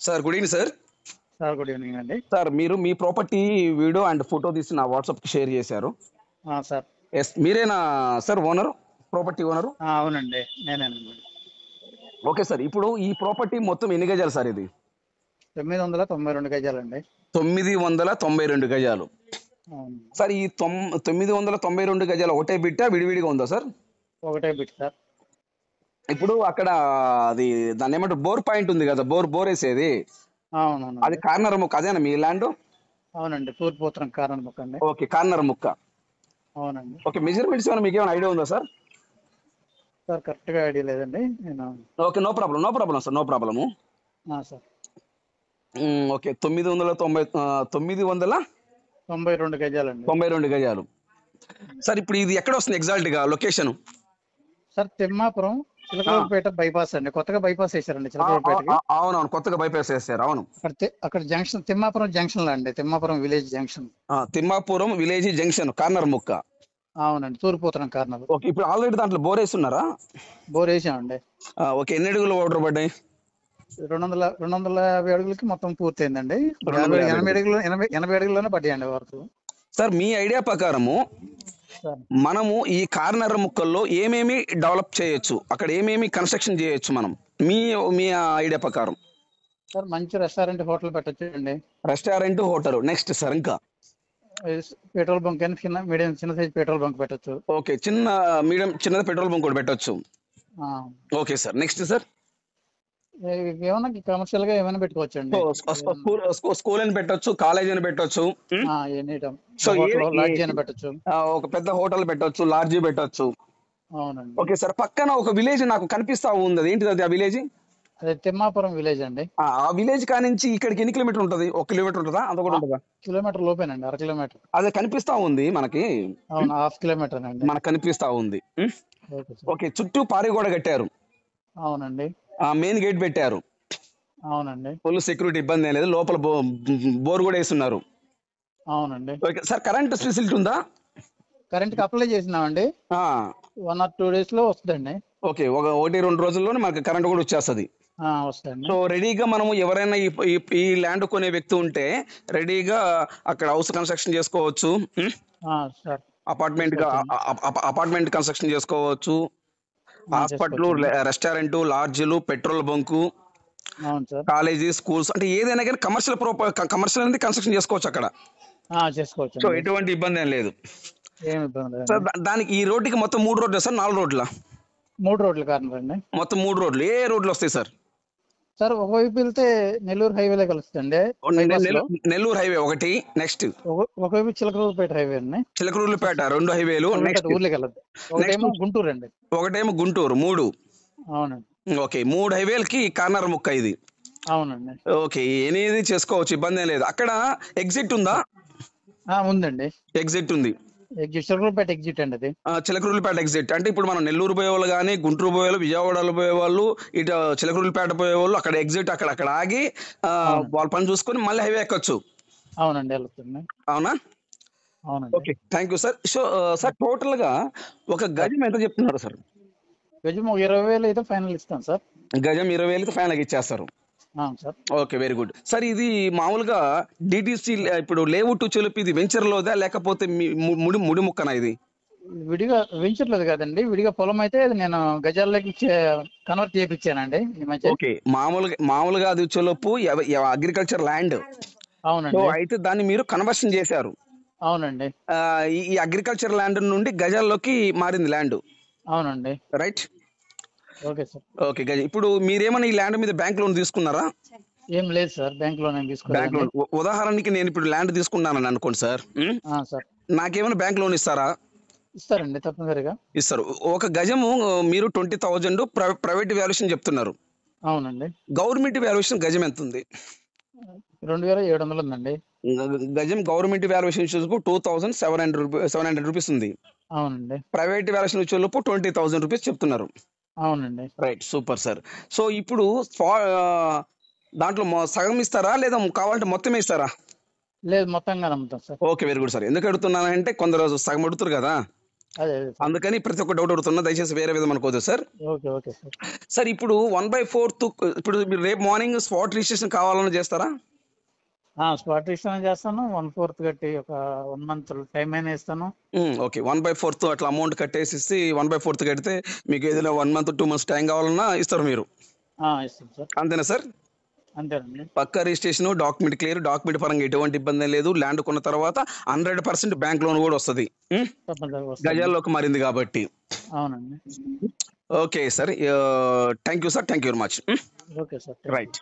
Sir good evening sir. Sir good evening అండి. Sir మీరు మీ property video and photo తీసి నా వాట్సాప్కి షేర్ చేశారు. సార్ ఎస్, మీరేనా సార్ ఓనరు, ప్రాపర్టీ ఓనరు? అవునండి, నేనేనండి. ఓకే సార్, ఇప్పుడు ఈ ప్రాపర్టీ మొత్తం ఎన్ని గజాలు సార్? ఇది 992 గజాలండి. 992 గజాలు. అవును, సార్ ఈ 992 గజాలు ఒకటే బిట్టా విడివిడిగా ఉందా సార్? ఒకటే బిట్ సార్. ఇప్పుడు అక్కడ అది దాన్ని ఏమంటారు, బోర్ పాయింట్ ఉంది కదా, బోర్ వేసేది, అది అవునవునండి. కార్నర్ ముక్క అదేనా మీ ల్యాండ్? అవునండి, తూర్పు ఉత్తరం కారణం ముక్క అండి. ఓకే, కార్నర్ ముక్క. అవునండి ఓకే, మెజర్మెంట్స్ ఏమైనా మీకు ఏమైనా ఐడియా ఉందా సార్? సార్, కరెక్ట్గా ఐడియా లేదండి నేను. Okay, no problem sir, no problem. Sir okay, 992 గజాలండి. 92 గజాలు. సార్ ఇప్పుడు ఇది ఎక్కడ వస్తుంది ఎగ్జాక్ట్ గా location? Sir, Thimmapuram Chilakaluripet bypass అండి. కొత్తగా బైపాస్ వేశారండి చిలకలూరుపేటకి. అవునవును, కొత్తగా బైపాస్ వేస్తారు. అవును, అక్కడ జంక్షన్ తిమ్మాపురం జంక్షన్ లో అండి, Thimmapuram village junction. Thimmapuram village junction corner ముక్క. అవునండి, తూర్పు ఉత్తరం కార్నర్. ఓకే, ఇప్పుడు ఆల్రెడీ దాంట్లో బోర్ వేస్తున్నారా? బోర్ వేసామండి. ఓకే, ఎన్ని అడుగులు వాటర్ పడ్డాయి? 250 అడుగులకి మొత్తం పూర్తయిందండి. 80 అడుగుల్లోనే పడ్డాయండి వరకు. సార్ మీ ఐడియా ప్రకారము సార్ మనము ఈ కార్నర్ ముక్కల్లో ఏమేమి డెవలప్ చేయొచ్చు, అక్కడ ఏమేమి కన్స్ట్రక్షన్ చేయొచ్చు మనం, మీ మీ ఐడియా ప్రకారం? సార్, మంచి రెస్టారెంట్ హోటల్ పెట్టచ్చు అండి. Restaurant, hotel. నెక్స్ట్ సార్ ఇంకా? పెట్రోల్ బంక్ అని మీడియం చిన్న సైజ్ పెట్రోల్ బంక్ పెట్టచ్చు. ఓకే, చిన్నది పెట్రోల్ బంక్ కూడా పెట్టొచ్చు. Okay sir, next sir? ఏమన్నా కమర్షియల్ గా ఏమైనా పెట్టుకోవచ్చు అండి. స్కూల్ అని పెట్టొచ్చు, కాలేజ్ అని పెట్టొచ్చు, సో లాడ్జీ అని పెట్టచ్చు. ఒక పెద్ద హోటల్ పెట్టొచ్చు, లాడ్జీ పెట్టొచ్చు. అవునండి. ఓకే సార్, పక్కన ఒక విలేజ్ నాకు కనిపిస్తా ఉంది, ఏంటిది అది? ఆ విలేజ్ అదే తిమ్మాపురం విలేజ్ అండి. ఆ విలేజ్ కానించి ఇక్కడికి ఎన్ని కిలోమీటర్ ఉంటది? 1 కిలోమీటర్ ఉంటుందా? అంత కూడా ఉంటుందా? కిలోమీటర్ లోపేనండి, 1/2 కిలోమీటర్. అదే కనిపిస్తా ఉంది మనకి. అవును, 1/2 కిలోమీటర్ అండి మనకు కనిపిస్తా ఉంది. Okay sir. ఓకే, చుట్టూ పారి గోడ కట్టారు. అవునండి. మెయిన్ గేట్ పెట్టారు. అవునండి. ఫుల్ సెక్యూరిటీ, ఇబ్బంది ఏం లేదు. లోపల బోర్ కూడా వేస్తున్నారు. అవునండి. ఓకే సార్, కరెంట్ ఫెసిలిటీ ఉందా? కరెంట్ కి అప్లై చేసినామండి. 1 or 2 days లో వస్తుందండి. ఓకే, 1-2 రోజుల్లోనే మనకి కరెంట్ కూడా వచ్చేస్తుంది. వస్తుంది. సో రెడీగా మనము ఎవరైనా ఈ ల్యాండ్ కొనే వ్యక్తి ఉంటే రెడీగా అక్కడ హౌస్ కన్స్ట్రక్షన్ చేసుకోవచ్చు. సార్, అపార్ట్మెంట్ కన్స్ట్రక్షన్ చేసుకోవచ్చు. హాస్పిటల్, రెస్టారెంట్, లాడ్జీలు, పెట్రోల్ బంకు, కాలేజీ, స్కూల్స్, అంటే ఏదైనా కానీ కమర్షియల్ అనేది కన్స్ట్రక్షన్ చేసుకోవచ్చు అక్కడ. చేసుకోవచ్చు. సో ఎటువంటి ఇబ్బంది ఏం లేదు. ఏమి ఇబ్బంది లేదు. సార్ దానికి ఈ రోడ్డుకి మొత్తం 3 రోడ్లు సార్, 4 రోడ్ల? 3 రోడ్లు కార్నర్ అండి. మొత్తం 3 రోడ్లు. ఏ రోడ్లు వస్తాయి సార్? సార్, ఒకవైపు వెళ్తే నెల్లూరు హైవేలో కలుస్తుందండి. నెల్లూరు హైవే ఒకటి, నెక్స్ట్ ఒకవైపు చిలకలూరుపేట హైవే అండి. చిలకలూరుపేట 2 హైవేలు, ఊర్లోకి వెళ్ళదు. ఒకటేమో గుంటూరు అండి. ఒకటేమో గుంటూరు. 3. అవునండి. ఓకే, 3 హైవేలకి కార్నర్ ముక్క ఇది. అవునండి. ఓకే, ఏది చేసుకోవచ్చు, ఇబ్బంది ఏం లేదు. అక్కడ ఎగ్జిట్ ఉందా? ఉందండి, ఎగ్జిట్ ఉంది. చిలకలూరుపేట ఎగ్జిట్ అండి అది. చిలకలూరుపేట ఎగ్జిట్ అంటే ఇప్పుడు మనం నెల్లూరు పోయే వాళ్ళు కానీ, గుంటూరు పోయే వాళ్ళు, విజయవాడలో పోయే వాళ్ళు, ఇటు చిలకలూరుపేట పోయే వాళ్ళు అక్కడ ఎగ్జిట్, అక్కడ ఆగి వాళ్ళ పని చూసుకొని మళ్ళీ హైవే ఎక్కొచ్చు. అవునండి, వెళ్తుంది. అవునా? అవునండి. Okay, thank you sir. So sir, total గా ఒక గజం ఎంత చెప్తున్నారు సార్? గజం 20,000 అయితే ఫైనల్ ఇస్తాం సార్. గజం 20,000 ఫైనల్ ఇచ్చేస్తారు. Sir. Okay, very good sir. ఇది మామూలుగా డిటిసి ఇప్పుడు లేఅవుట్ చెలుపు ఇది వెంచర్ లోదా లేకపోతే ముడి ముక్కనా? ఇది విడిగా వెంచర్లేదు కదండి, విడిగా పొలం అయితే నేను గజాల్లోకి కన్వర్ట్ చేయించానండి ఈ మధ్య. ఓకే, మామూలుగా అది చెలుపు అగ్రికల్చర్ ల్యాండ్. అవునండి. అయితే దాన్ని మీరు కన్వర్షన్ చేశారు. అవునండి. ఈ అగ్రికల్చర్ ల్యాండ్ నుండి గజాల్లోకి మారింది ల్యాండ్. అవునండి. రైట్. Okay sir. ఓకే, ఇప్పుడు మీరేమన్నా ఈ ల్యాండ్ మీద బ్యాంక్ లోన్ తీసుకున్నారా? ఏం లేదు sir, bank loan bank loan ఉదాహరణకి నేను ఇప్పుడు ల్యాండ్ తీసుకున్నానని అనుకోండి సార్. సార్, నాకేమైనా బ్యాంక్ లోన్ ఇస్తారా? ఇస్తారండి, తప్పనిసరిగా ఇస్తారు. ఒక గజము మీరు 20,000 ప్రైవేట్ వాల్యుయేషన్ చెప్తున్నారు. అవునండి. గవర్నమెంట్ వాల్యుయేషన్ గజం ఎంత ఉంది? 2,700 ఉందండి. గజం గవర్నమెంట్ వాల్యుయేషన్ చూసుకు 2,700 రూపీస్ ఉంది. అవునండి. ప్రైవేట్ వాల్యుయేషన్ వచ్చేలోపు 20,000 రూపీస్ చెప్తున్నారు. అవునండి. Right, super sir. సో ఇప్పుడు దాంట్లో సగం ఇస్తారా లేదా కావాలంటే మొత్తం ఇస్తారా? లేదు, మొత్తంగా అమ్ముతాం sir. Okay, very good sir. ఎందుకు అడుగుతున్నానంటే కొందరు సగం అడుగుతారు కదా. అదే అదే సార్. అందుకని ప్రతి ఒక్క డౌట్ అడుగుతున్నా, దయచేసి వేరే విధం అనుకోవద్దు sir. Okay okay sir. Sir ఇప్పుడు 1/4 ఇప్పుడు మీరు రేపు మార్నింగ్ స్పాట్ రిజిస్ట్రేషన్ కావాలని చేస్తారా? స్పాట్ రిజిస్ట్రేషన్ చేస్తాను. 1/4 కట్టి ఒక 1 మంత్ టైం అయినా ఇస్తాను. ఓకే. 1/4 అట్లా అమౌంట్ కట్టేసి 1/4 కడితే మీకు ఏదైనా 1 మంత్ 2 మంత్స్ టైం కావాలన్నా ఇస్తారు మీరు. ఇస్తాను సార్. అంతేనా సార్? అంతేనండి. పక్కా రిజిస్ట్రేషన్, డాక్యుమెంట్ క్లియర్, డాక్యుమెంట్ పరంగా ఎటువంటి ఇబ్బంది లేదు. ల్యాండ్ కొన్న తర్వాత 100% బ్యాంక్ లోన్ కూడా వస్తుంది. తప్పనిసరిగా వస్తాను. గజాల్లోకి మారింది కాబట్టి. అవునండి. Okay sir. Thank you sir. Thank you very much. Okay sir. Right.